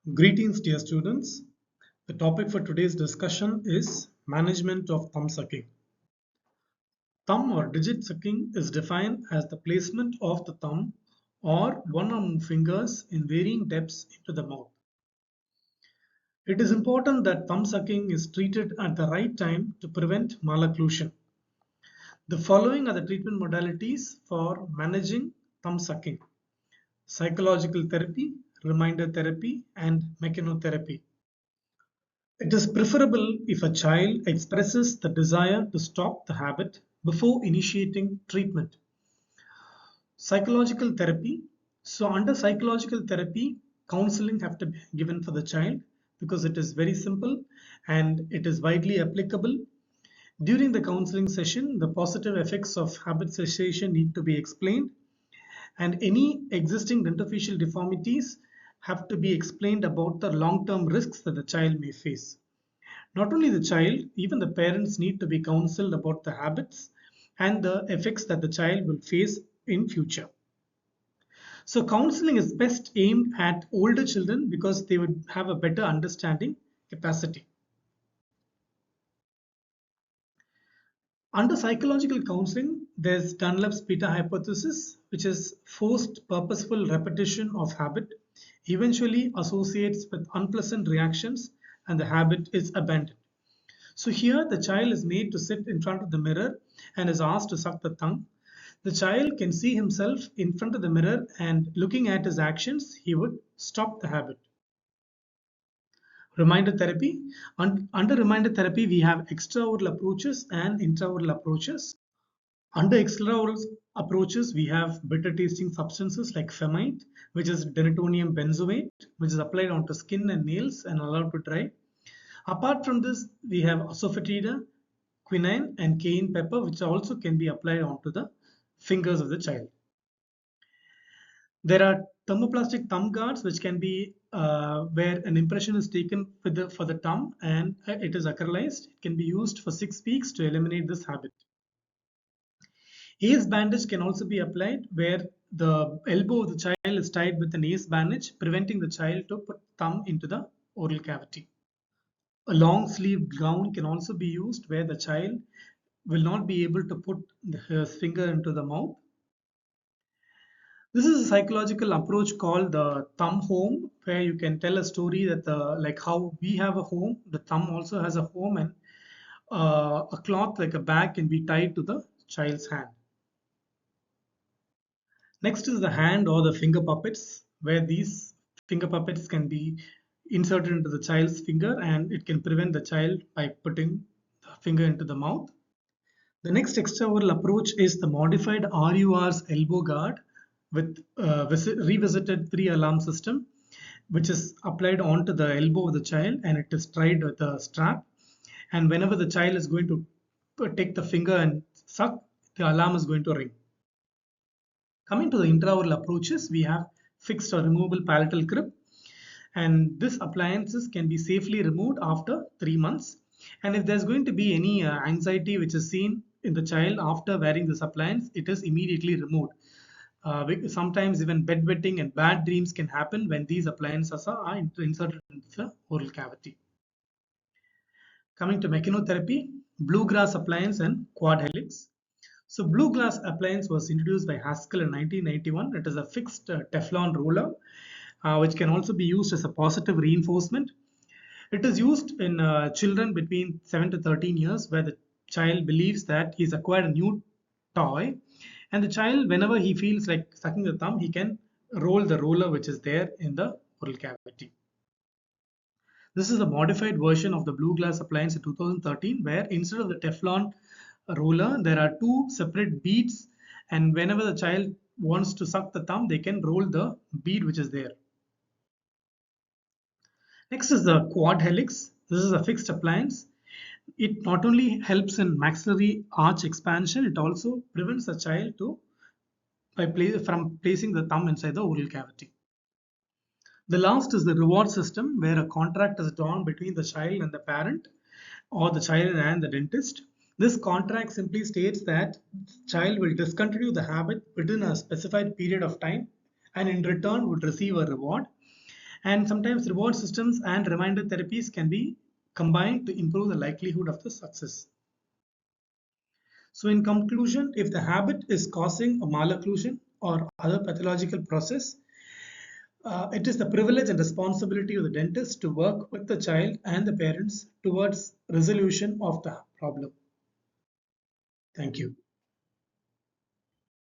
Greetings, dear students. The topic for today's discussion is management of thumb sucking. Thumb or digit sucking is defined as the placement of the thumb or one or more fingers in varying depths into the mouth. It is important that thumb sucking is treated at the right time to prevent malocclusion. The following are the treatment modalities for managing thumb sucking: psychological therapy, reminder therapy, and mechanotherapy. It is preferable if a child expresses the desire to stop the habit before initiating treatment. Psychological therapy. So under psychological therapy, counseling have to be given for the child because it is very simple and it is widely applicable. During the counseling session, the positive effects of habit cessation need to be explained, and any existing dentofacial deformities have to be explained about the long-term risks that the child may face. Not only the child, even the parents need to be counseled about the habits and the effects that the child will face in future. So counseling is best aimed at older children because they would have a better understanding capacity. Under psychological counseling, there's Dunlap's beta hypothesis, which is forced purposeful repetition of habit eventually associates with unpleasant reactions and the habit is abandoned. So here the child is made to sit in front of the mirror and is asked to suck the thumb. The child can see himself in front of the mirror and looking at his actions, he would stop the habit. Reminder therapy. Under reminder therapy, we have extraoral approaches and intraoral approaches. Under extraoral approaches, we have bitter tasting substances like femite, which is denatonium benzoate, which is applied onto skin and nails and allowed to dry. Apart from this, we have asafoetida, quinine, and cayenne pepper, which also can be applied onto the fingers of the child. There are thermoplastic thumb guards, which can be where an impression is taken for the thumb and it is acrylized. It can be used for 6 weeks to eliminate this habit. Ace bandage can also be applied where the elbow of the child is tied with an ace bandage, preventing the child to put thumb into the oral cavity. A long sleeved gown can also be used where the child will not be able to put his finger into the mouth. This is a psychological approach called the thumb home, where you can tell a story that like how we have a home, the thumb also has a home, and a cloth like a bag can be tied to the child's hand. Next is the hand or the finger puppets, where these finger puppets can be inserted into the child's finger and it can prevent the child by putting the finger into the mouth. The next extraoral approach is the modified RUR's elbow guard with revisited 3 alarm system, which is applied onto the elbow of the child and it is tied with a strap. And whenever the child is going to take the finger and suck, the alarm is going to ring. Coming to the intraoral approaches, we have fixed or removable palatal grip, and this appliances can be safely removed after 3 months. And if there's going to be any anxiety which is seen in the child after wearing this appliance, it is immediately removed. Sometimes even bedwetting and bad dreams can happen when these appliances are inserted into the oral cavity. Coming to mechanotherapy, bluegrass appliance and quad helix. So bluegrass appliance was introduced by Haskell in 1991. It is a fixed Teflon roller, which can also be used as a positive reinforcement. It is used in children between 7 to 13 years where the child believes that he's acquired a new toy, and the child, whenever he feels like sucking the thumb, he can roll the roller which is there in the oral cavity. This is a modified version of the blue glass appliance in 2013 where instead of the Teflon roller, there are 2 separate beads, and whenever the child wants to suck the thumb, they can roll the bead which is there. Next is the quad helix. This is a fixed appliance. It not only helps in maxillary arch expansion, it also prevents the child from placing the thumb inside the oral cavity. The last is the reward system, where a contract is drawn between the child and the parent or the child and the dentist. This contract simply states that the child will discontinue the habit within a specified period of time and in return would receive a reward. And sometimes reward systems and reminder therapies can be combined to improve the likelihood of the success. So in conclusion, if the habit is causing a malocclusion or other pathological process, it is the privilege and responsibility of the dentist to work with the child and the parents towards resolution of the problem. Thank you.